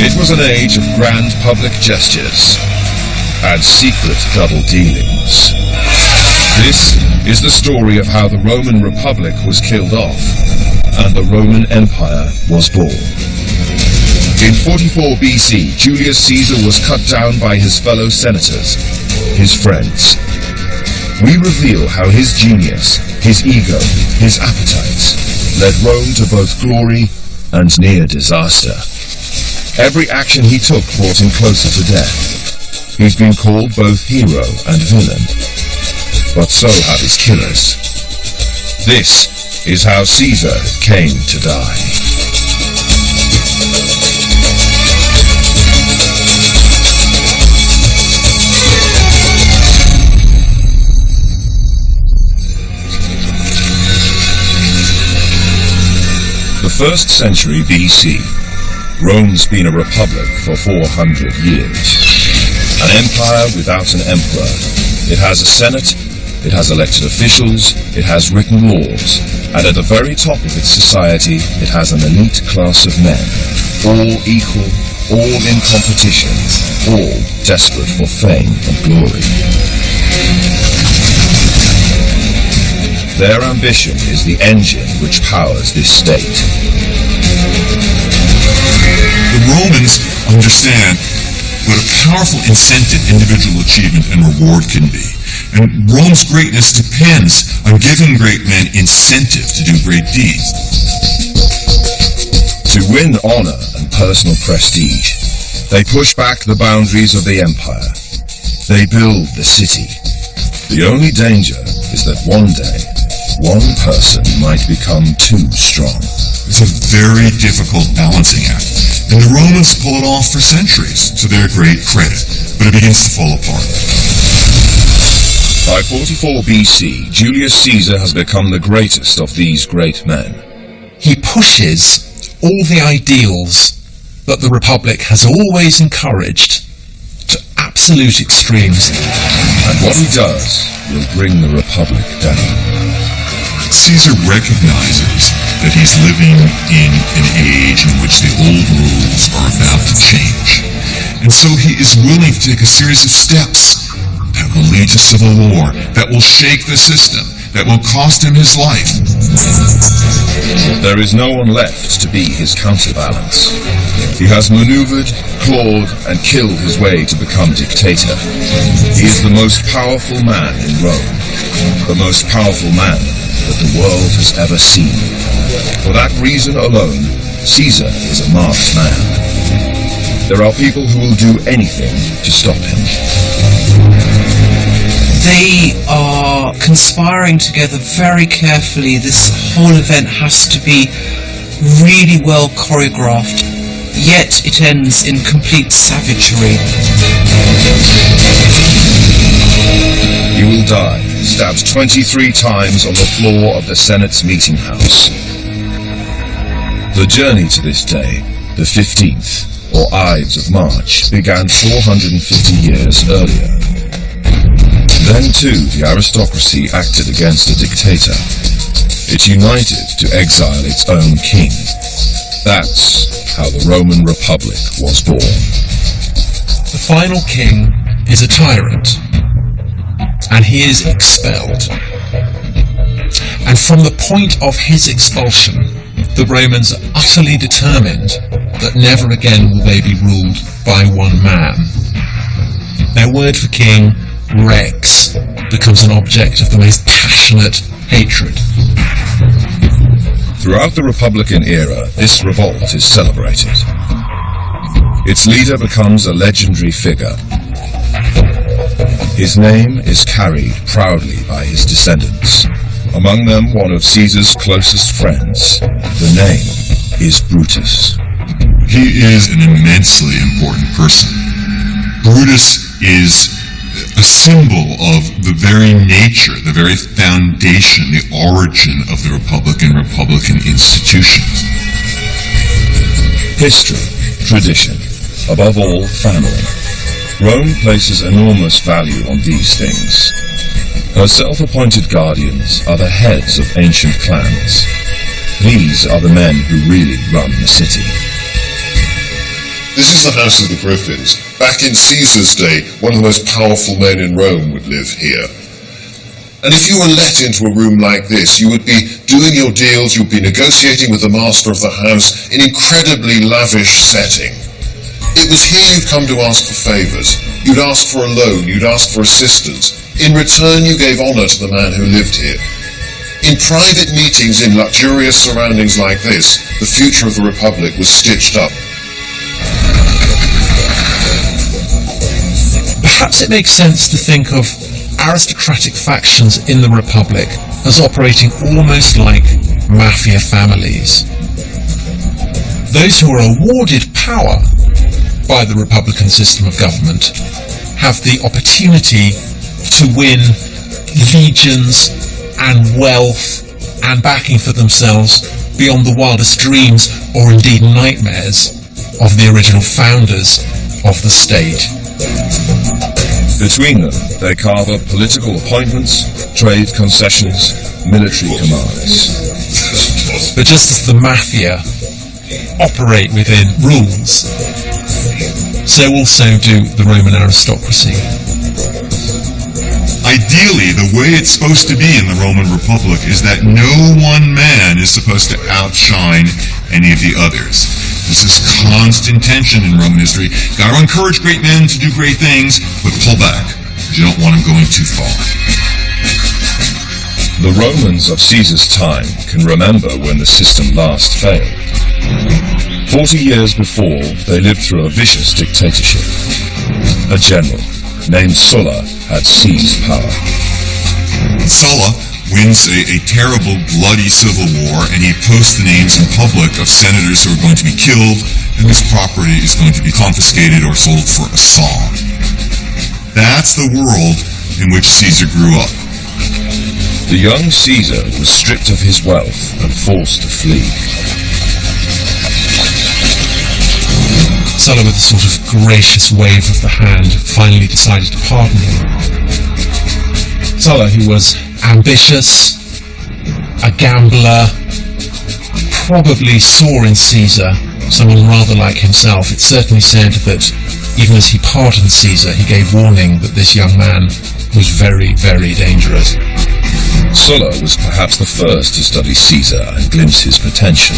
It was an age of grand public gestures and secret double dealings. This is the story of how the Roman Republic was killed off and the Roman Empire was born. In 44 BC, Julius Caesar was cut down by his fellow senators, his friends. We reveal how his genius, his ego, his appetites led Rome to both glory and near disaster. Every action he took brought him closer to death. He's been called both hero and villain, but so have his killers. This is how Caesar came to die. The 1st century BC, Rome's been a republic for 400 years. An empire without an emperor. It has a senate, it has elected officials, it has written laws, and at the very top of its society, it has an elite class of men, all equal, all in competition, all desperate for fame and glory. Their ambition is the engine which powers this state. The Romans understand what a powerful incentive individual achievement and reward can be. And Rome's greatness depends on giving great men incentive to do great deeds. To win honor and personal prestige, they push back the boundaries of the empire. They build the city. The only danger is that one day, one person might become too strong. It's a very difficult balancing act. And the Romans pull it off for centuries, to their great credit, but it begins to fall apart. By 44 BC, Julius Caesar has become the greatest of these great men. He pushes all the ideals that the Republic has always encouraged to absolute extremes. And what he does will bring the Republic down. Caesar recognizes that he's living in an age in which the old rules are about to change. And so he is willing to take a series of steps that will lead to civil war, that will shake the system, that will cost him his life. There is no one left to be his counterbalance. He has maneuvered, clawed, and killed his way to become dictator. He is the most powerful man in Rome, the most powerful man that the world has ever seen. For that reason alone, Caesar is a marked man. There are people who will do anything to stop him. They are conspiring together very carefully. This whole event has to be really well choreographed, yet it ends in complete savagery. He will die, stabbed 23 times on the floor of the Senate's meeting house. The journey to this day, the 15th, or Ides of March, began 450 years earlier. Then too, the aristocracy acted against the dictator. It united to exile its own king. That's how the Roman Republic was born. The final king is a tyrant, and he is expelled. And from the point of his expulsion, the Romans are utterly determined that never again will they be ruled by one man. Their word for king, Rex, becomes an object of the most passionate hatred. Throughout the Republican era, this revolt is celebrated. Its leader becomes a legendary figure. His name is carried proudly by his descendants. Among them, one of Caesar's closest friends. The name is Brutus. He is an immensely important person. Brutus is a symbol of the very nature, the very foundation, the origin of the Republican institutions. History, tradition, above all, family. Rome places enormous value on these things. Her self-appointed guardians are the heads of ancient clans. These are the men who really run the city. This is the House of the Griffins. Back in Caesar's day, one of the most powerful men in Rome would live here. And if you were let into a room like this, you would be doing your deals, you'd be negotiating with the master of the house in incredibly lavish setting. It was here you'd come to ask for favours. You'd ask for a loan, you'd ask for assistance. In return, you gave honour to the man who lived here. In private meetings in luxurious surroundings like this, the future of the Republic was stitched up. Perhaps it makes sense to think of aristocratic factions in the Republic as operating almost like mafia families. Those who are awarded power by the Republican system of government have the opportunity to win legions and wealth and backing for themselves beyond the wildest dreams or indeed nightmares of the original founders of the state. Between them, they carve up political appointments, trade concessions, military commands. But just as the mafia operate within rules, so also do the Roman aristocracy. Ideally, the way it's supposed to be in the Roman Republic is that no one man is supposed to outshine any of the others. There's this constant tension in Roman history. Got to encourage great men to do great things, but pull back, because you don't want them going too far. The Romans of Caesar's time can remember when the system last failed. 40 years before, they lived through a vicious dictatorship. A general named Sulla had seized power. Sulla wins a terrible, bloody civil war, and he posts the names in public of senators who are going to be killed, and whose property is going to be confiscated or sold for a song. That's the world in which Caesar grew up. The young Caesar was stripped of his wealth and forced to flee. Sulla, with a sort of gracious wave of the hand, finally decided to pardon him. Sulla, who was ambitious, a gambler, probably saw in Caesar someone rather like himself. It's certainly said that even as he pardoned Caesar, he gave warning that this young man was very, very dangerous. Sulla was perhaps the first to study Caesar and glimpse his potential.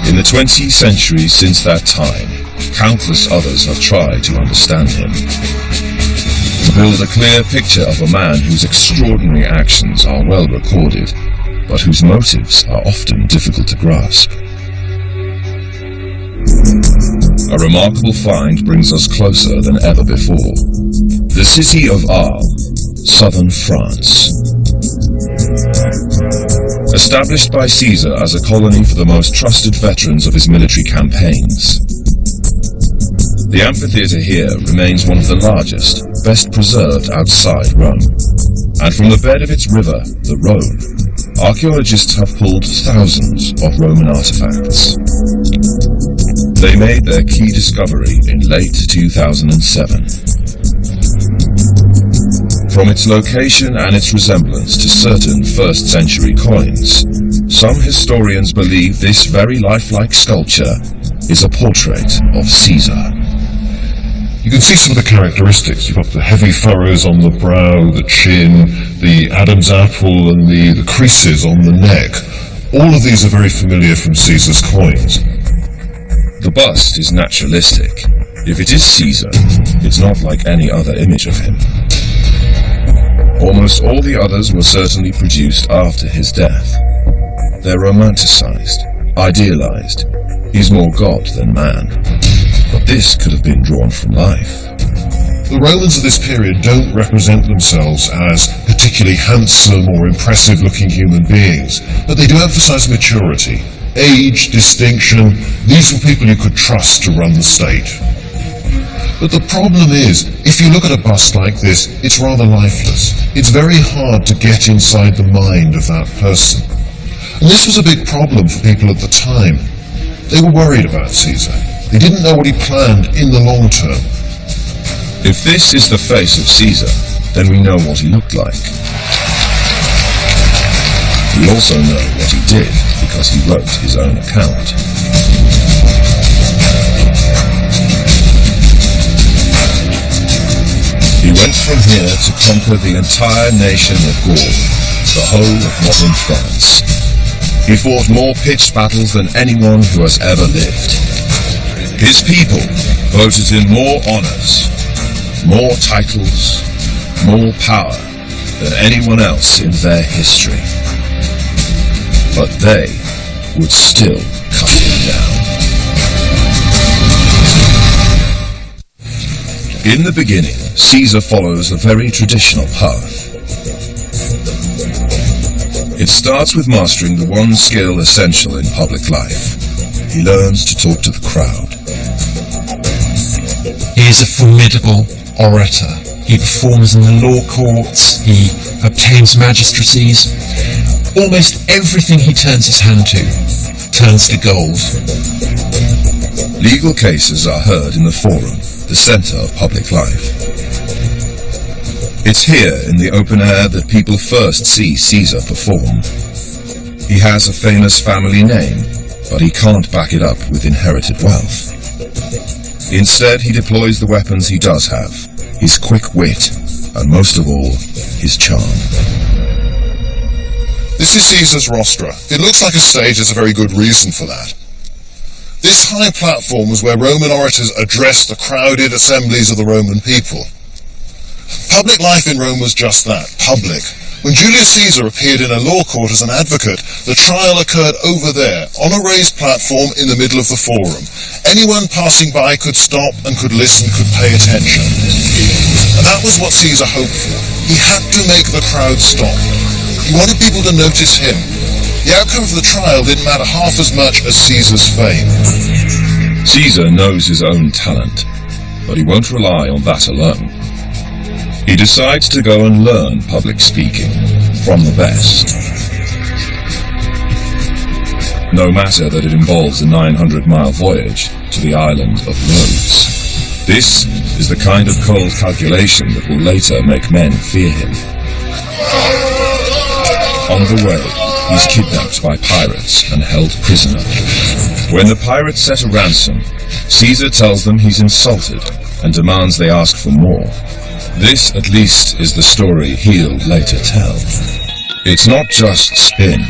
In the 20 centuries since that time, countless others have tried to understand him, to build a clear picture of a man whose extraordinary actions are well recorded, but whose motives are often difficult to grasp. A remarkable find brings us closer than ever before. The city of Arles, southern France. Established by Caesar as a colony for the most trusted veterans of his military campaigns, the amphitheatre here remains one of the largest, best preserved outside Rome. And from the bed of its river, the Rhone, archaeologists have pulled thousands of Roman artifacts. They made their key discovery in late 2007. From its location and its resemblance to certain first-century coins, some historians believe this very lifelike sculpture is a portrait of Caesar. You can see some of the characteristics. You've got the heavy furrows on the brow, the chin, the Adam's apple, and the creases on the neck. All of these are very familiar from Caesar's coins. The bust is naturalistic. If it is Caesar, it's not like any other image of him. Almost all the others were certainly produced after his death. They're romanticized, idealized. He's more god than man. But this could have been drawn from life. The Romans of this period don't represent themselves as particularly handsome or impressive-looking human beings, but they do emphasize maturity, age, distinction. These were people you could trust to run the state. But the problem is, if you look at a bust like this, it's rather lifeless. It's very hard to get inside the mind of that person. And this was a big problem for people at the time. They were worried about Caesar. They didn't know what he planned in the long term. If this is the face of Caesar, then we know what he looked like. We also know what he did because he wrote his own account. from here to conquer the entire nation of Gaul, the whole of modern France. He fought more pitched battles than anyone who has ever lived. His people voted in more honors, more titles, more power than anyone else in their history. But they would still cut him down. In the beginning, Caesar follows a very traditional path. It starts with mastering the one skill essential in public life. He learns to talk to the crowd. He is a formidable orator. He performs in the law courts. He obtains magistracies. Almost everything he turns his hand to turns to gold. Legal cases are heard in the forum, the centre of public life. It's here in the open air that people first see Caesar perform. He has a famous family name, but he can't back it up with inherited wealth. Instead, he deploys the weapons he does have, his quick wit, and most of all, his charm. This is Caesar's rostra. It looks like a stage. There's a very good reason for that. This high platform was where Roman orators addressed the crowded assemblies of the Roman people. Public life in Rome was just that, public. When Julius Caesar appeared in a law court as an advocate, the trial occurred over there, on a raised platform in the middle of the forum. Anyone passing by could stop and could listen, could pay attention. And that was what Caesar hoped for. He had to make the crowd stop. He wanted people to notice him. The outcome of the trial didn't matter half as much as Caesar's fame. Caesar knows his own talent, but he won't rely on that alone. He decides to go and learn public speaking from the best. No matter that it involves a 900-mile voyage to the island of Rhodes. This is the kind of cold calculation that will later make men fear him. On the way, he's kidnapped by pirates and held prisoner. When the pirates set a ransom, Caesar tells them he's insulted and demands they ask for more. This, at least, is the story he'll later tell. It's not just spin.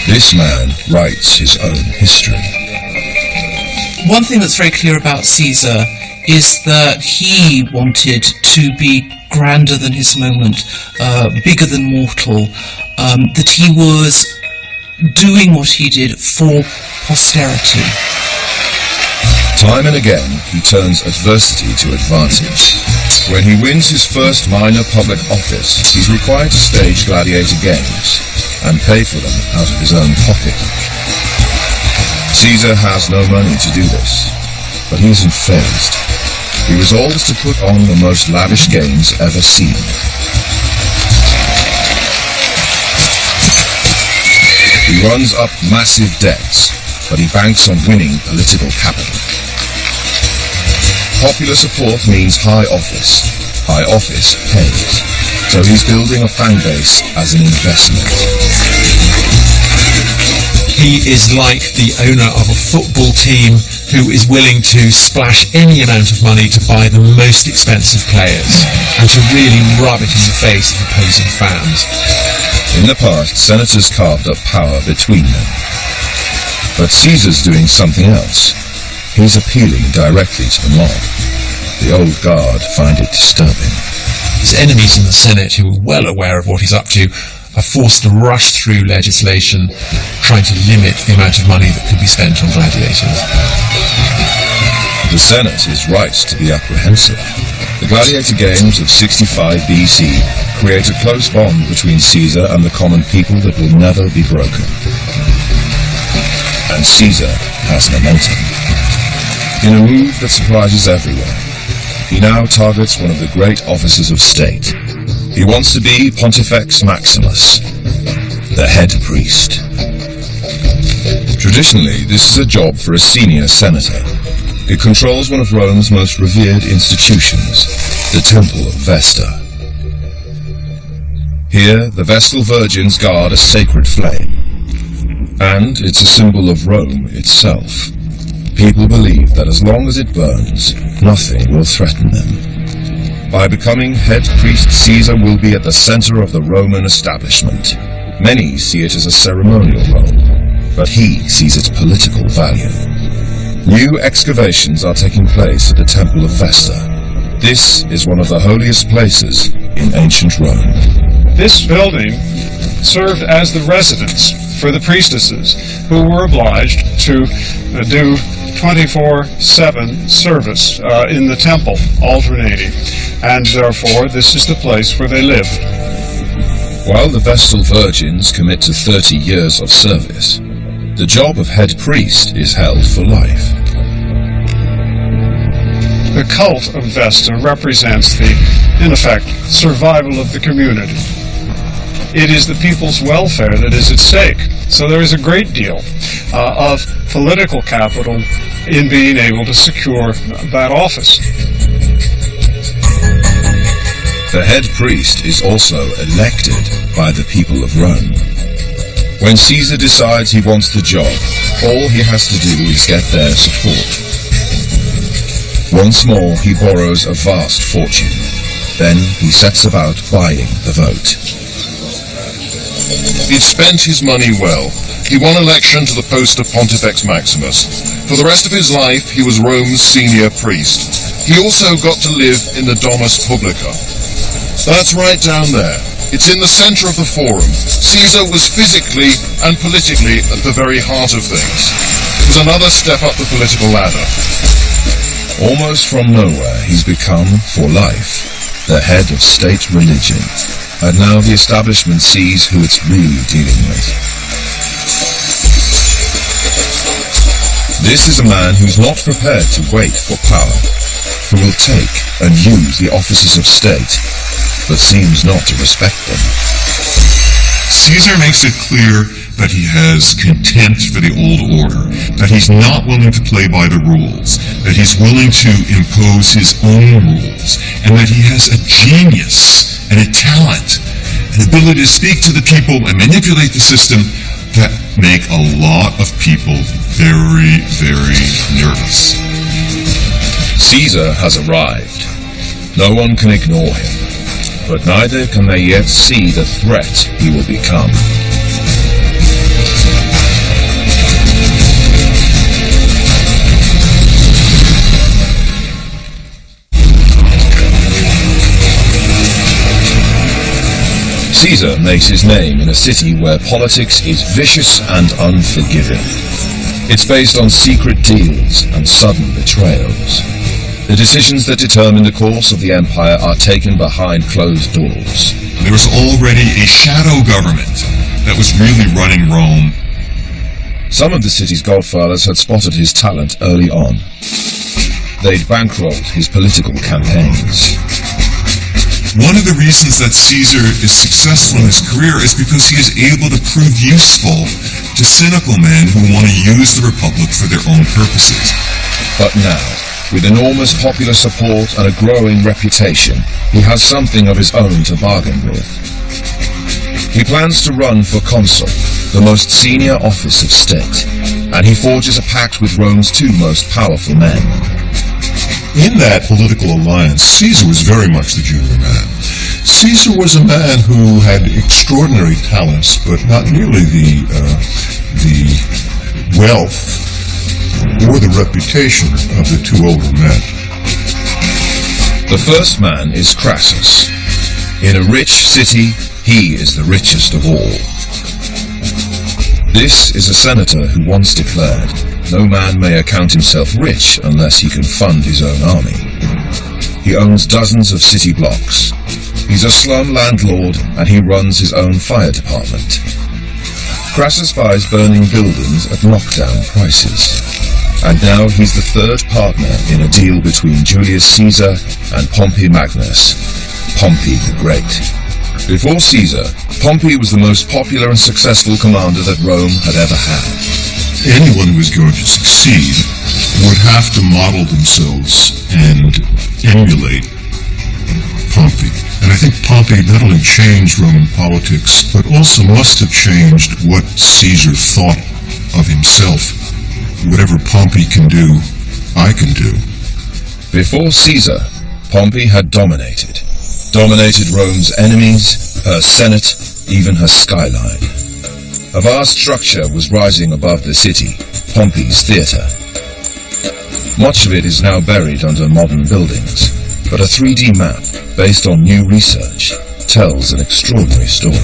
This man writes his own history. One thing that's very clear about Caesar is that he wanted to be grander than his moment, bigger than mortal, that he was doing what he did for posterity. Time and again, he turns adversity to advantage. When he wins his first minor public office, he's required to stage gladiator games and pay for them out of his own pocket. Caesar has no money to do this, but he isn't fazed. He resolves to put on the most lavish games ever seen. He runs up massive debts, but he banks on winning political capital. Popular support means high office. High office pays. So he's building a fan base as an investment. He is like the owner of a football team who is willing to splash any amount of money to buy the most expensive players and to really rub it in the face of opposing fans. In the past, senators carved up power between them. But Caesar's doing something else. He's appealing directly to the mob. The old guard find it disturbing. His enemies in the Senate, who are well aware of what he's up to, are forced to rush through legislation trying to limit the amount of money that can be spent on gladiators. The Senate is right to be apprehensive. The gladiator games of 65 BC create a close bond between Caesar and the common people that will never be broken. And Caesar has momentum. In a move that surprises everyone, he now targets one of the great officers of state. He wants to be Pontifex Maximus, the head priest. Traditionally, this is a job for a senior senator. It controls one of Rome's most revered institutions, the Temple of Vesta. Here, the Vestal Virgins guard a sacred flame, and it's a symbol of Rome itself. People believe that as long as it burns, nothing will threaten them. By becoming head priest, Caesar will be at the center of the Roman establishment. Many see it as a ceremonial role, but he sees its political value. New excavations are taking place at the Temple of Vesta. This is one of the holiest places in ancient Rome. This building served as the residence for the priestesses, who were obliged to do 24/7 service in the temple, alternating, and therefore this is the place where they lived. While the Vestal Virgins commit to 30 years of service, the job of head priest is held for life. The cult of Vesta represents the, in effect, survival of the community. It is the people's welfare that is at stake. So there is a great deal of political capital in being able to secure that office. The head priest is also elected by the people of Rome. When Caesar decides he wants the job, all he has to do is get their support. Once more, he borrows a vast fortune. Then he sets about buying the vote. He'd spent his money well. He won election to the post of Pontifex Maximus. For the rest of his life, he was Rome's senior priest. He also got to live in the Domus Publica. That's right down there. It's in the center of the Forum. Caesar was physically and politically at the very heart of things. It was another step up the political ladder. Almost from nowhere, he's become, for life, the head of state religion. And now the establishment sees who it's really dealing with. This is a man who's not prepared to wait for power, who will take and use the offices of state, but seems not to respect them. Caesar makes it clear that he has contempt for the old order, that he's not willing to play by the rules, that he's willing to impose his own rules, and that he has a genius and a talent, an ability to speak to the people and manipulate the system that make a lot of people very, very nervous. Caesar has arrived. No one can ignore him, but neither can they yet see the threat he will become. Caesar makes his name in a city where politics is vicious and unforgiving. It's based on secret deals and sudden betrayals. The decisions that determine the course of the empire are taken behind closed doors. There was already a shadow government that was really running Rome. Some of the city's godfathers had spotted his talent early on. They'd bankrolled his political campaigns. One of the reasons that Caesar is successful in his career is because he is able to prove useful to cynical men who want to use the Republic for their own purposes. But now, with enormous popular support and a growing reputation, he has something of his own to bargain with. He plans to run for consul, the most senior office of state, and he forges a pact with Rome's two most powerful men. In that political alliance, Caesar was very much the junior man. Caesar was a man who had extraordinary talents, but not nearly the wealth or the reputation of the two older men. The first man is Crassus. In a rich city, he is the richest of all. This is a senator who once declared, "No man may account himself rich unless he can fund his own army." He owns dozens of city blocks. He's a slum landlord, and he runs his own fire department. Crassus buys burning buildings at knockdown prices. And now he's the third partner in a deal between Julius Caesar and Pompey Magnus, Pompey the Great. Before Caesar, Pompey was the most popular and successful commander that Rome had ever had. Anyone who was going to succeed would have to model themselves and emulate Pompey. And I think Pompey not only changed Roman politics, but also must have changed what Caesar thought of himself. Whatever Pompey can do, I can do. Before Caesar, Pompey had dominated Rome's enemies, her senate, even her skyline. A vast structure was rising above the city, Pompey's theatre. Much of it is now buried under modern buildings, but a 3D map, based on new research, tells an extraordinary story.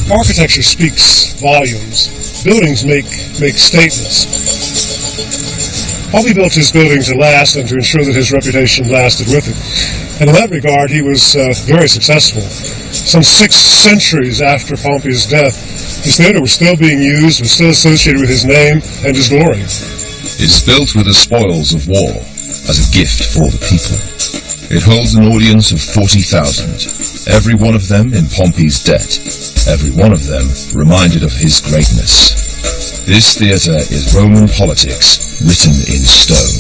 Architecture speaks volumes. Buildings make statements. Pompey built his building to last and to ensure that his reputation lasted with it. And in that regard, he was very successful. Some 6 centuries after Pompey's death, his theater was still being used, was still associated with his name and his glory. It's built with the spoils of war, as a gift for the people. It holds an audience of 40,000, every one of them in Pompey's debt, every one of them reminded of his greatness. This theatre is Roman politics written in stone.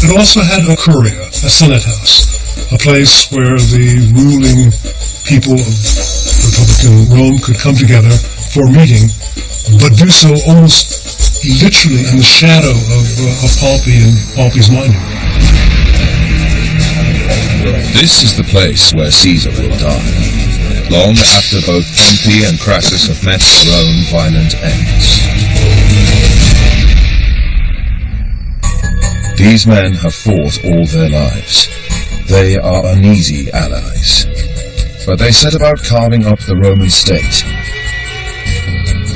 It also had a curia, a senate house, a place where the ruling people of Republican Rome could come together for a meeting, but do so almost literally in the shadow of Pompey and Pompey's monument. This is the place where Caesar will die, long after both Pompey and Crassus have met their own violent ends. These men have fought all their lives. They are uneasy allies. But they set about carving up the Roman state.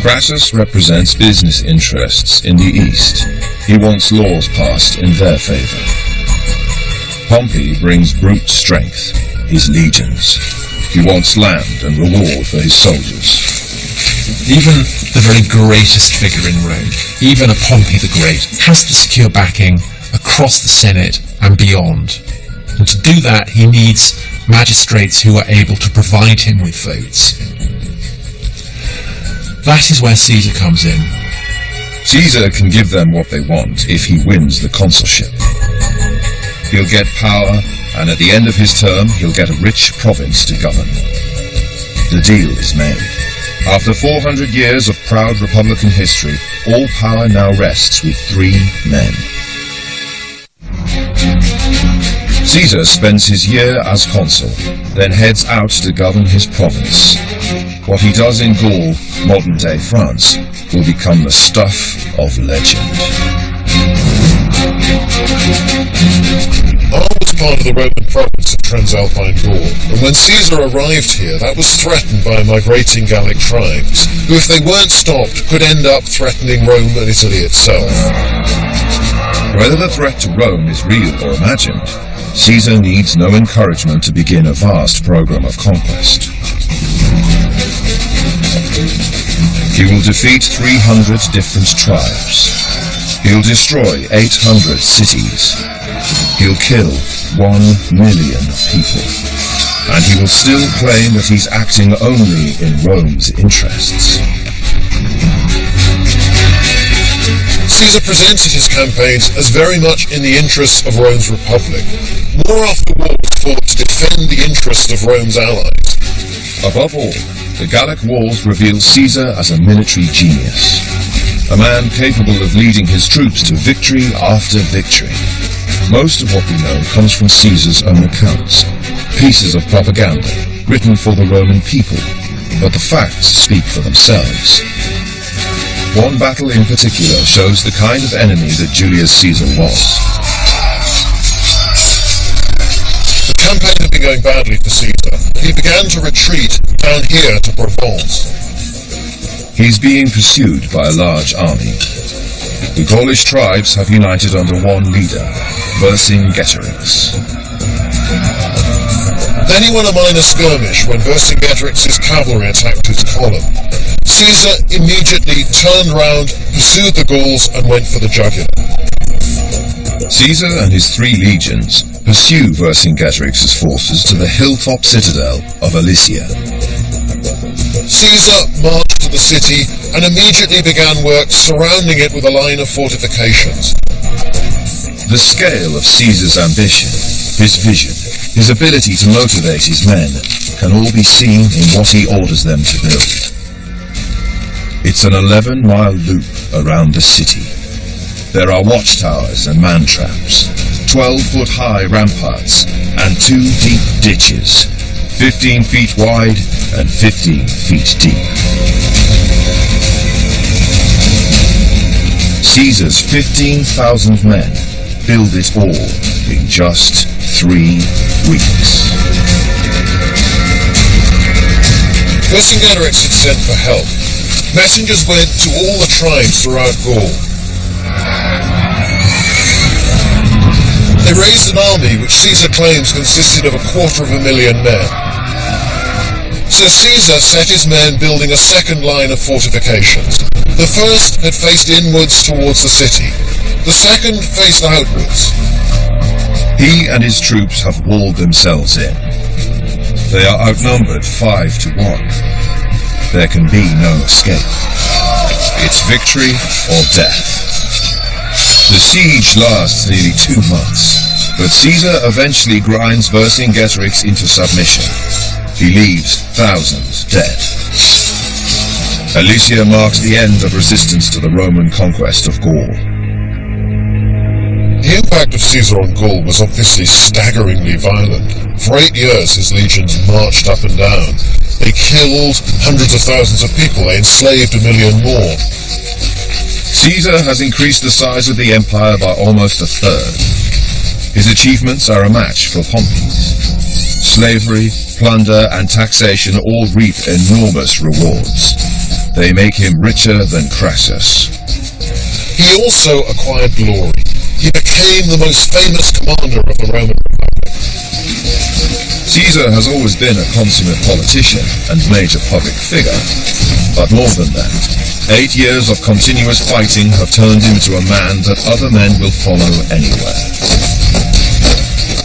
Crassus represents business interests in the East. He wants laws passed in their favor. Pompey brings brute strength, his legions. He wants land and reward for his soldiers. Even the very greatest figure in Rome, even a Pompey the Great, has to secure backing across the Senate and beyond. And to do that, he needs magistrates who are able to provide him with votes. That is where Caesar comes in. Caesar can give them what they want if he wins the consulship. He'll get power, and at the end of his term, he'll get a rich province to govern. The deal is made. After 400 years of proud Republican history, all power now rests with 3 men. Caesar spends his year as consul, then heads out to govern his province. What he does in Gaul, modern-day France, will become the stuff of legend. Arles was part of the Roman province of Transalpine Gaul, and when Caesar arrived here, that was threatened by migrating Gallic tribes, who, if they weren't stopped, could end up threatening Rome and Italy itself. Whether the threat to Rome is real or imagined, Caesar needs no encouragement to begin a vast program of conquest. He will defeat 300 different tribes. He'll destroy 800 cities. He'll kill 1 million people. And he will still claim that he's acting only in Rome's interests. Caesar presented his campaigns as very much in the interests of Rome's republic. War after war was fought to defend the interests of Rome's allies. Above all, the Gallic Wars reveal Caesar as a military genius. A man capable of leading his troops to victory after victory. Most of what we know comes from Caesar's own accounts. Pieces of propaganda, written for the Roman people. But the facts speak for themselves. One battle in particular shows the kind of enemy that Julius Caesar was. The campaign had been going badly for Caesar, and he began to retreat down here to Provence. He's being pursued by a large army. The Gaulish tribes have united under one leader, Vercingetorix. Then he won a minor skirmish when Vercingetorix's cavalry attacked his column. Caesar immediately turned round, pursued the Gauls, and went for the jugular. Caesar and his 3 legions pursue Vercingetorix's forces to the hilltop citadel of Alesia. Caesar marched to the city and immediately began work surrounding it with a line of fortifications. The scale of Caesar's ambition, his vision, his ability to motivate his men, can all be seen in what he orders them to build. It's an 11-mile loop around the city. There are watchtowers and man-traps, 12-foot-high ramparts and 2 deep ditches, 15 feet wide and 15 feet deep. Caesar's 15,000 men build it all in just 3 weeks. Vercingetorix had sent for help. Messengers went to all the tribes throughout Gaul. They raised an army which Caesar claims consisted of 250,000 men. So Caesar set his men building a second line of fortifications. The first had faced inwards towards the city. The second faced outwards. He and his troops have walled themselves in. They are outnumbered 5 to 1. There can be no escape. It's victory or death. The siege lasts nearly 2 months, but Caesar eventually grinds Vercingetorix into submission. He leaves thousands dead. Alesia marks the end of resistance to the Roman conquest of Gaul. The impact of Caesar on Gaul was obviously staggeringly violent. For 8 years his legions marched up and down. They killed hundreds of thousands of people. They enslaved 1 million more. Caesar has increased the size of the empire by almost a third. His achievements are a match for Pompey's. Slavery, plunder, and taxation all reap enormous rewards. They make him richer than Crassus. He also acquired glory. He became the most famous commander of the Roman Republic. Caesar has always been a consummate politician and major public figure, but more than that, 8 years of continuous fighting have turned him into a man that other men will follow anywhere.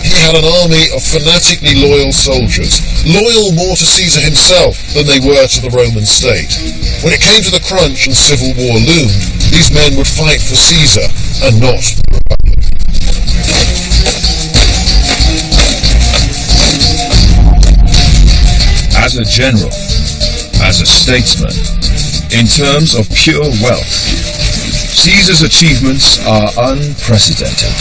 He had an army of fanatically loyal soldiers, loyal more to Caesar himself than they were to the Roman state. When it came to the crunch and civil war loomed, these men would fight for Caesar and not the Republic. As a general, as a statesman, in terms of pure wealth, Caesar's achievements are unprecedented.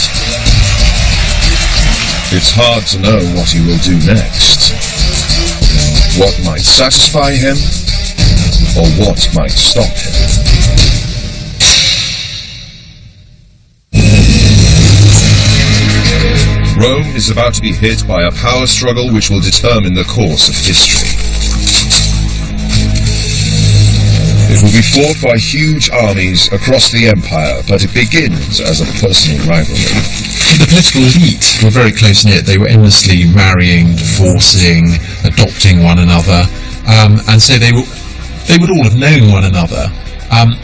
It's hard to know what he will do next. What might satisfy him, or what might stop him. Rome is about to be hit by a power struggle which will determine the course of history. It will be fought by huge armies across the empire, but it begins as a personal rivalry. The political elite were very close-knit. They were endlessly marrying, divorcing, adopting one another, and so they would all have known one another.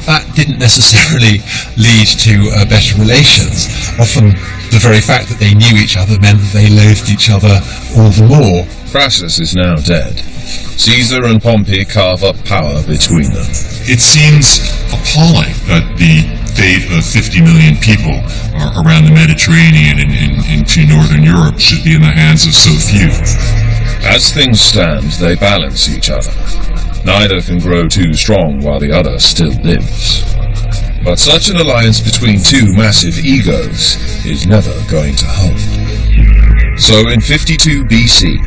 That didn't necessarily lead to better relations. Often the very fact that they knew each other meant that they loathed each other all the more. Crassus is now dead. Caesar and Pompey carve up power between them. It seems appalling that the fate of 50 million people around the Mediterranean and into Northern Europe should be in the hands of so few. As things stand, they balance each other. Neither can grow too strong while the other still lives. But such an alliance between two massive egos is never going to hold. So in 52 BC,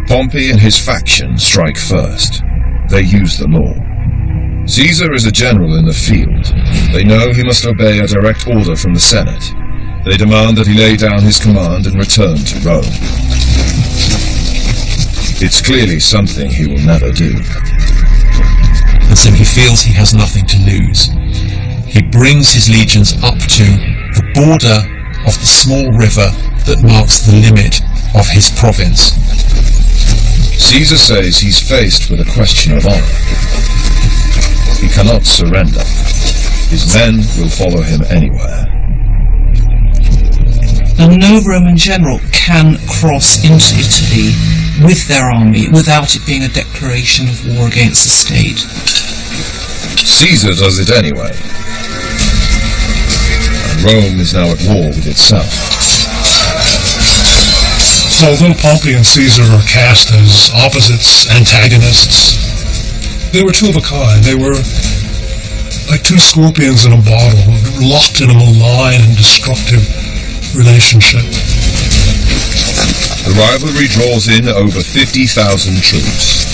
Pompey and his faction strike first. They use the law. Caesar is a general in the field. They know he must obey a direct order from the Senate. They demand that he lay down his command and return to Rome. It's clearly something he will never do. And so he feels he has nothing to lose. He brings his legions up to the border of the small river that marks the limit of his province. Caesar says he's faced with a question of honor. He cannot surrender. His men will follow him anywhere. Now, no Roman general can cross into Italy with their army without it being a declaration of war against the state. Caesar does it anyway. And Rome is now at war with itself. So although Pompey and Caesar are cast as opposites, antagonists, they were two of a kind. They were like two scorpions in a bottle, locked in a malign and destructive relationship. The rivalry draws in over 50,000 troops.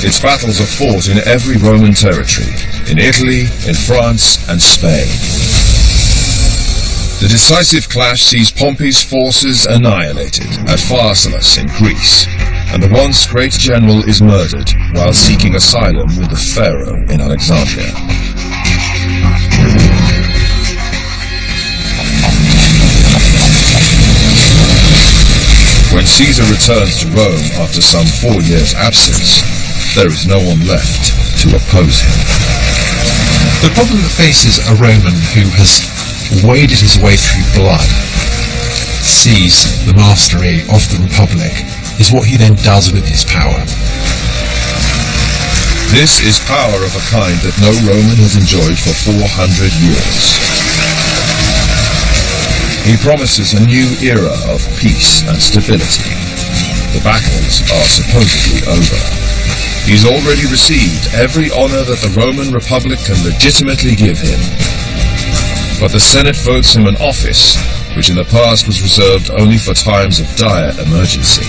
Its battles are fought in every Roman territory, in Italy, in France, and Spain. The decisive clash sees Pompey's forces annihilated at Pharsalus in Greece, and the once great general is murdered while seeking asylum with the pharaoh in Alexandria. When Caesar returns to Rome after some 4 years' absence, there is no one left to oppose him. The problem that faces a Roman who has waded his way through blood, sees the mastery of the Republic, is what he then does with his power. This is power of a kind that no Roman has enjoyed for 400 years. He promises a new era of peace and stability. The battles are supposedly over. He's already received every honor that the Roman Republic can legitimately give him. But the Senate votes him an office, which in the past was reserved only for times of dire emergency.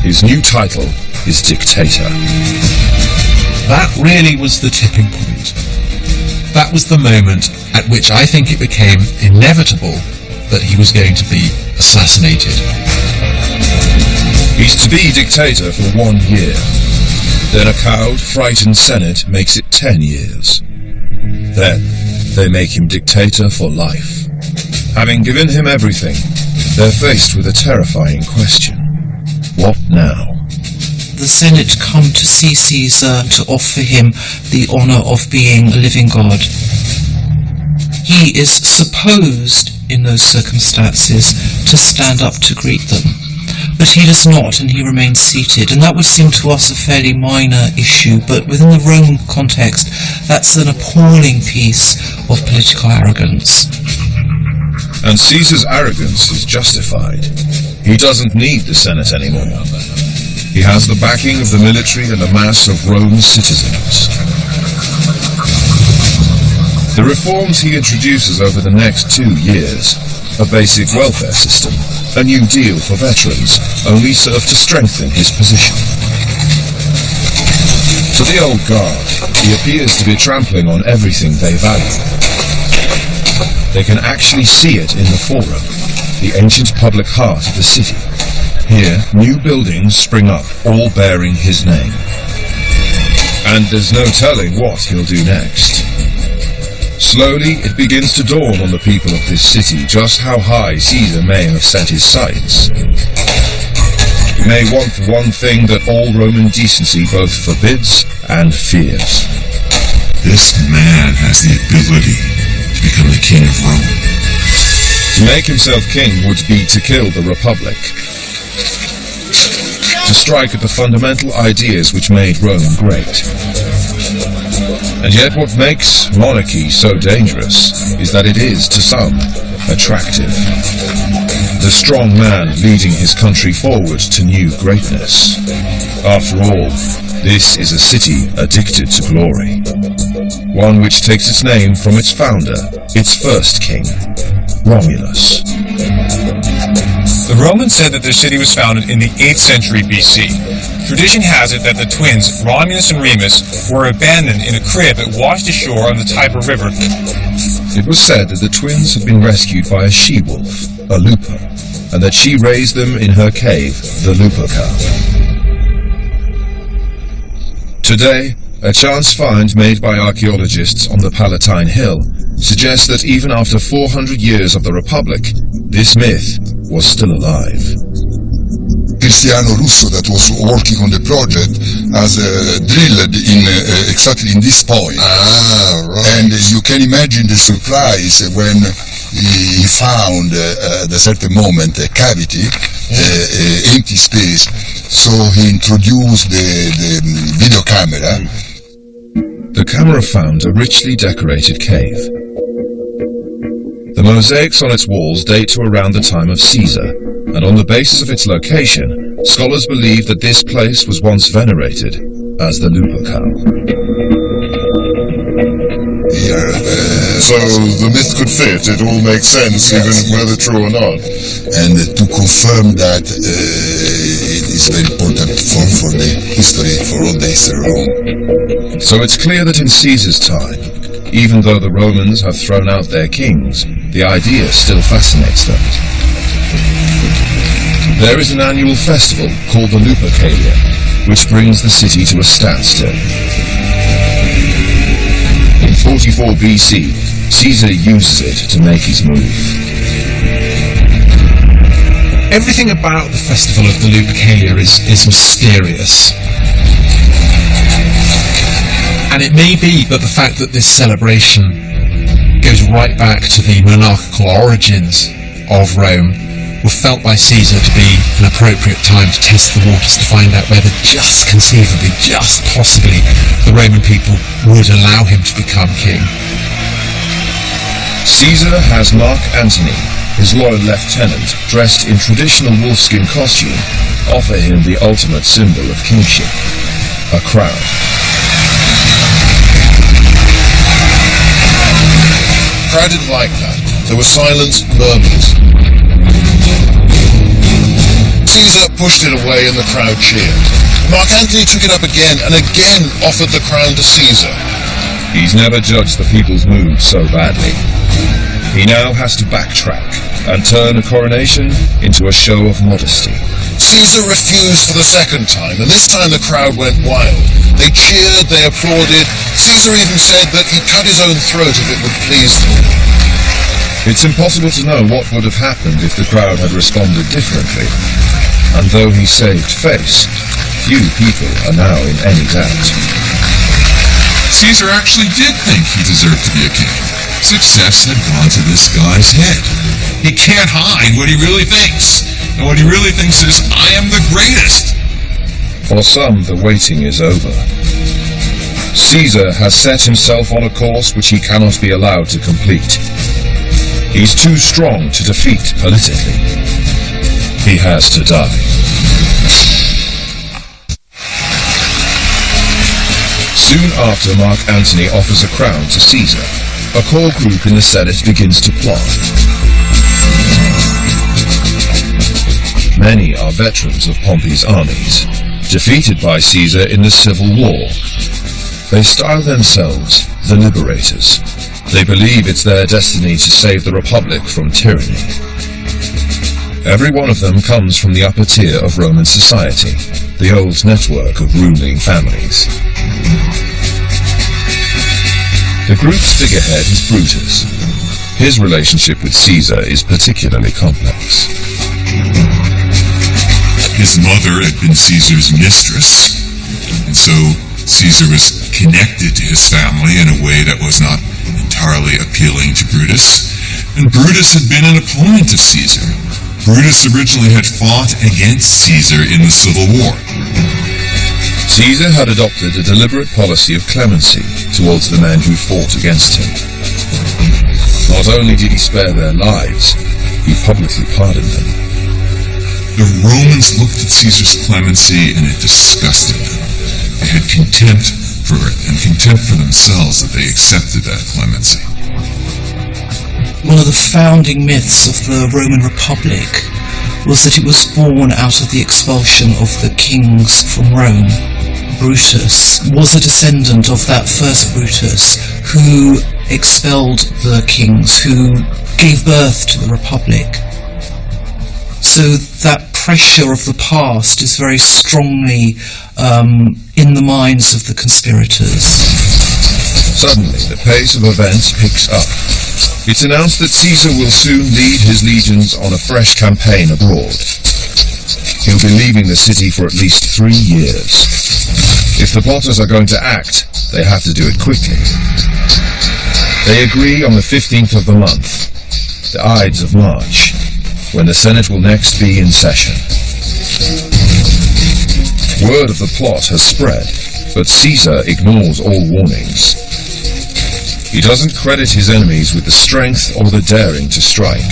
His new title is Dictator. That really was the tipping point. That was the moment at which I think it became inevitable that he was going to be assassinated. He's to be dictator for 1 year. Then a cowed, frightened Senate makes it 10 years. Then they make him dictator for life. Having given him everything, they're faced with a terrifying question. What now? The Senate come to see Caesar to offer him the honour of being a living god. He is supposed, in those circumstances, to stand up to greet them. But he does not, and he remains seated, and that would seem to us a fairly minor issue, but within the Roman context, that's an appalling piece of political arrogance. And Caesar's arrogance is justified. He doesn't need the Senate anymore. He has the backing of the military and a mass of Rome's citizens. The reforms he introduces over the next 2 years, a basic welfare system, a new deal for veterans, only serve to strengthen his position. To the old guard, he appears to be trampling on everything they value. They can actually see it in the Forum, the ancient public heart of the city. Here, new buildings spring up, all bearing his name. And there's no telling what he'll do next. Slowly, it begins to dawn on the people of this city just how high Caesar may have set his sights. He may want the one thing that all Roman decency both forbids and fears. This man has the ability to become the king of Rome. To make himself king would be to kill the Republic. To strike at the fundamental ideas which made Rome great. And yet what makes monarchy so dangerous is that it is, to some, attractive. The strong man leading his country forward to new greatness. After all, this is a city addicted to glory. One which takes its name from its founder, its first king, Romulus. The Romans said that their city was founded in the 8th century BC. Tradition has it that the twins, Romulus and Remus, were abandoned in a crib that washed ashore on the Tiber River. It was said that the twins had been rescued by a she-wolf, a lupa, and that she raised them in her cave, the Lupercal. Today, a chance find made by archaeologists on the Palatine Hill suggests that even after 400 years of the Republic, this myth was still alive. Cristiano Russo, that was working on the project, has drilled in exactly in this point. Right. And you can imagine the surprise when he found at a certain moment a cavity, empty space. So he introduced the video camera. The camera found a richly decorated cave. The mosaics on its walls date to around the time of Caesar, and on the basis of its location, scholars believe that this place was once venerated as the Lupercal. Here, So the myth could fit, it all makes sense, Yes. even whether true or not. And to confirm that, it is very important for the history, for all the history of Rome. So it's clear that in Caesar's time, even though the Romans have thrown out their kings, the idea still fascinates them. There is an annual festival called the Lupercalia, which brings the city to a standstill. In 44 BC, Caesar uses it to make his move. Everything about the festival of the Lupercalia is mysterious. And it may be that the fact that this celebration goes right back to the monarchical origins of Rome were felt by Caesar to be an appropriate time to test the waters, to find out whether just conceivably, just possibly, the Roman people would allow him to become king. Caesar has Mark Antony, his loyal lieutenant, dressed in traditional wolfskin costume, offer him the ultimate symbol of kingship, a crown. The crowd didn't like that. There were silent murmurs. Caesar pushed it away and the crowd cheered. Mark Antony took it up again and again offered the crown to Caesar. He's never judged the people's mood so badly. He now has to backtrack and turn a coronation into a show of modesty. Caesar refused for the second time, and this time the crowd went wild. They cheered, they applauded. Caesar even said that he'd cut his own throat if it would please them. It's impossible to know what would have happened if the crowd had responded differently. And though he saved face, few people are now in any doubt. Caesar actually did think he deserved to be a king. Success had gone to this guy's head. He can't hide what he really thinks. And what he really thinks is, I am the greatest. For some, the waiting is over. Caesar has set himself on a course which he cannot be allowed to complete. He's too strong to defeat politically. He has to die. Soon after Mark Antony offers a crown to Caesar, a core group in the Senate begins to plot. Many are veterans of Pompey's armies, defeated by Caesar in the Civil War. They style themselves the Liberators. They believe it's their destiny to save the Republic from tyranny. Every one of them comes from the upper tier of Roman society, the old network of ruling families. The group's figurehead is Brutus. His relationship with Caesar is particularly complex. His mother had been Caesar's mistress, and so Caesar was connected to his family in a way that was not entirely appealing to Brutus. And Brutus had been an opponent of Caesar. Brutus originally had fought against Caesar in the Civil War. Caesar had adopted a deliberate policy of clemency towards the men who fought against him. Not only did he spare their lives, he publicly pardoned them. The Romans looked at Caesar's clemency and it disgusted them. They had contempt for it and contempt for themselves that they accepted that clemency. One of the founding myths of the Roman Republic was that it was born out of the expulsion of the kings from Rome. Brutus was a descendant of that first Brutus who expelled the kings, who gave birth to the Republic. So that pressure of the past is very strongly in the minds of the conspirators. Suddenly, the pace of events picks up. It's announced that Caesar will soon lead his legions on a fresh campaign abroad. He'll be leaving the city for at least 3 years. If the plotters are going to act, they have to do it quickly. They agree on the 15th of the month, the Ides of March, when the Senate will next be in session. Word of the plot has spread, but Caesar ignores all warnings. He doesn't credit his enemies with the strength or the daring to strike.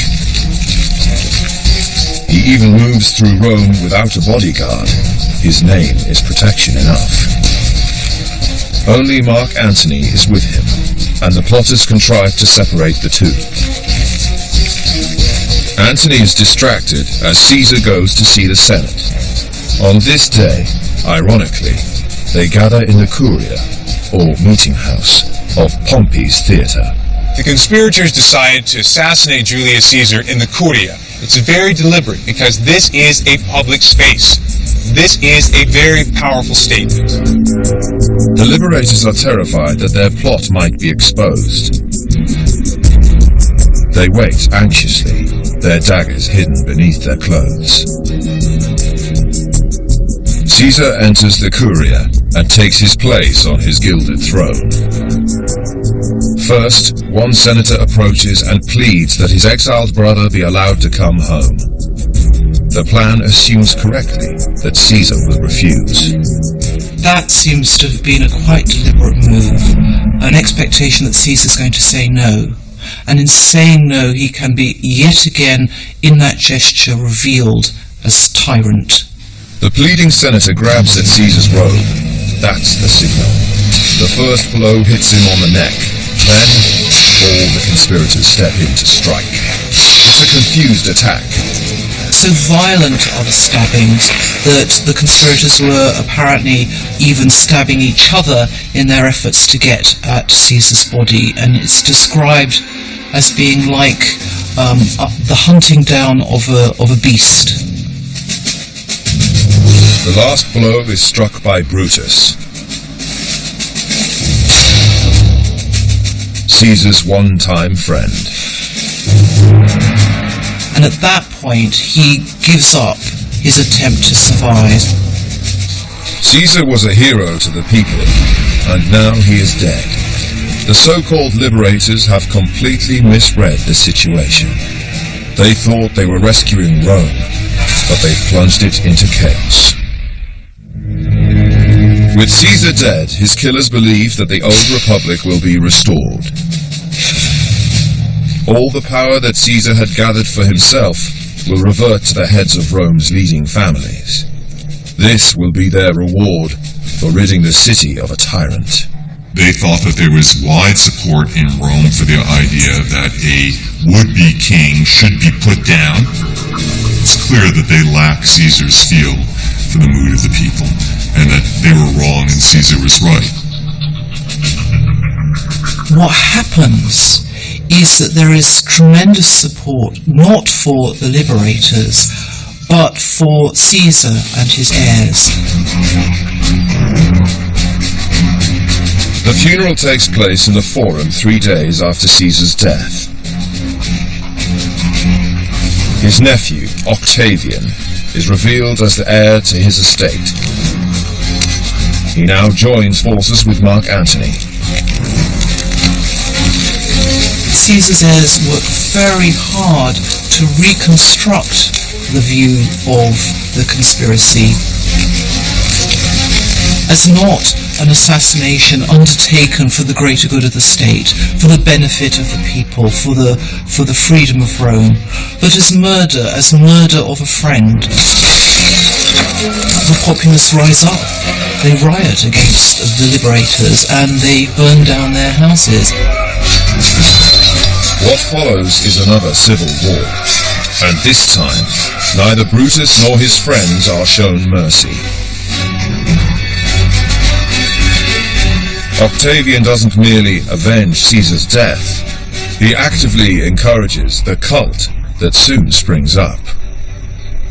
He even moves through Rome without a bodyguard. His name is protection enough. Only Mark Antony is with him, and the plotters contrive to separate the two. Antony is distracted as Caesar goes to see the Senate. On this day, ironically, they gather in the Curia, or meeting house, of Pompey's theatre. The conspirators decide to assassinate Julius Caesar in the Curia. It's very deliberate because this is a public space. This is a very powerful statement. The liberators are terrified that their plot might be exposed. They wait anxiously, their daggers hidden beneath their clothes. Caesar enters the Curia and takes his place on his gilded throne. First, one senator approaches and pleads that his exiled brother be allowed to come home. The plan assumes correctly that Caesar will refuse. That seems to have been a quite deliberate move, an expectation that Caesar's going to say no. And in saying no, he can be yet again, in that gesture, revealed as tyrant. The pleading senator grabs at Caesar's robe. That's the signal. The first blow hits him on the neck. Then, all the conspirators step in to strike. It's a confused attack. So violent are the stabbings that the conspirators were apparently even stabbing each other in their efforts to get at Caesar's body, and it's described as being like the hunting down of a beast. The last blow is struck by Brutus, Caesar's one-time friend. And at that point, he gives up his attempt to survive. Caesar was a hero to the people, and now he is dead. The so-called liberators have completely misread the situation. They thought they were rescuing Rome, but they've plunged it into chaos. With Caesar dead, his killers believe that the old republic will be restored. All the power that Caesar had gathered for himself will revert to the heads of Rome's leading families. This will be their reward for ridding the city of a tyrant. They thought that there was wide support in Rome for the idea that a would-be king should be put down. It's clear that they lack Caesar's feel for the mood of the people, and that they were wrong and Caesar was right. What happens is that there is tremendous support not for the liberators, but for Caesar and his heirs. The funeral takes place in the Forum 3 days after Caesar's death. His nephew, Octavian, is revealed as the heir to his estate. He now joins forces with Mark Antony. Caesar's heirs work very hard to reconstruct the view of the conspiracy as not an assassination undertaken for the greater good of the state, for the benefit of the people, for the freedom of Rome, but as murder of a friend. The populace rise up. They riot against the liberators and they burn down their houses. What follows is another civil war, and this time, neither Brutus nor his friends are shown mercy. Octavian doesn't merely avenge Caesar's death, he actively encourages the cult that soon springs up.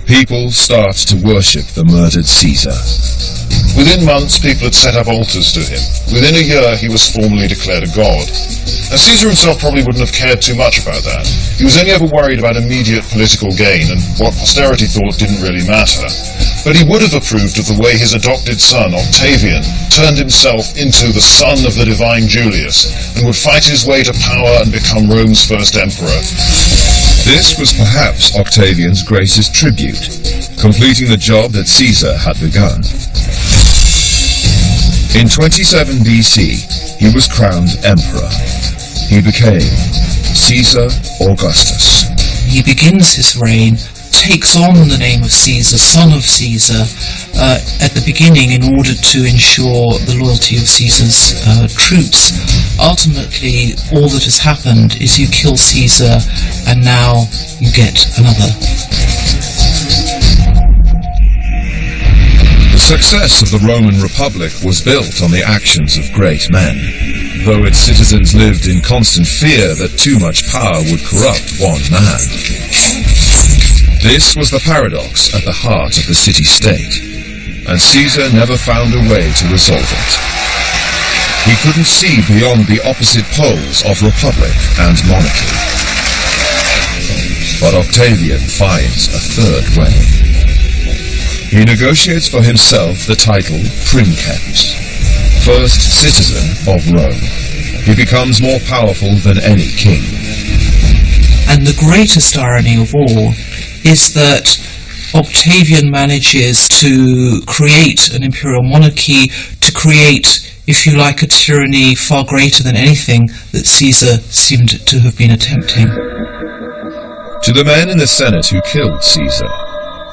People start to worship the murdered Caesar. Within months, people had set up altars to him. Within a year, he was formally declared a god. Now, Caesar himself probably wouldn't have cared too much about that. He was only ever worried about immediate political gain and what posterity thought didn't really matter. But he would have approved of the way his adopted son, Octavian, turned himself into the son of the divine Julius, and would fight his way to power and become Rome's first emperor. This was perhaps Octavian's greatest tribute, completing the job that Caesar had begun. In 27 BC, he was crowned emperor. He became Caesar Augustus. He begins his reign, takes on the name of Caesar, son of Caesar, at the beginning in order to ensure the loyalty of Caesar's troops. Ultimately, all that has happened is you kill Caesar and now you get another. The success of the Roman Republic was built on the actions of great men, though its citizens lived in constant fear that too much power would corrupt one man. This was the paradox at the heart of the city-state, and Caesar never found a way to resolve it. He couldn't see beyond the opposite poles of republic and monarchy. But Octavian finds a third way. He negotiates for himself the title Princeps, first citizen of Rome. He becomes more powerful than any king. And the greatest irony of all is that Octavian manages to create an imperial monarchy, to create, if you like, a tyranny far greater than anything that Caesar seemed to have been attempting. To the men in the Senate who killed Caesar,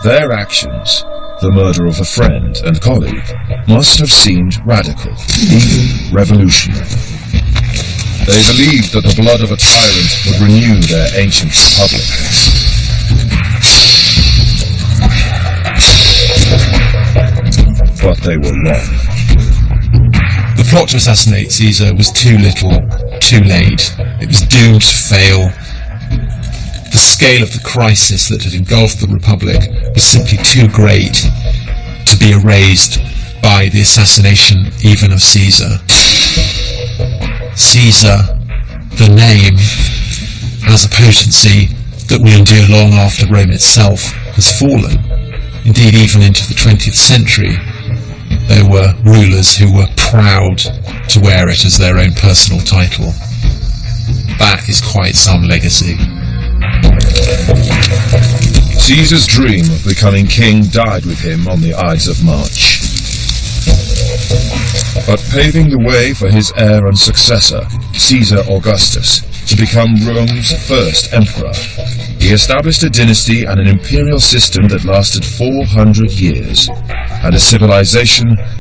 their actions, the murder of a friend and colleague, must have seemed radical, even revolutionary. They believed that the blood of a tyrant would renew their ancient republic. But they were wrong. The plot to assassinate Caesar was too little, too late. It was doomed to fail. The scale of the crisis that had engulfed the Republic was simply too great to be erased by the assassination even of Caesar. Caesar, the name, has a potency that will endure long after Rome itself has fallen. Indeed, even into the 20th century, there were rulers who were proud to wear it as their own personal title. That is quite some legacy. Caesar's dream of becoming king died with him on the Ides of March. But paving the way for his heir and successor, Caesar Augustus, to become Rome's first emperor, he established a dynasty and an imperial system that lasted 400 years, and a civilization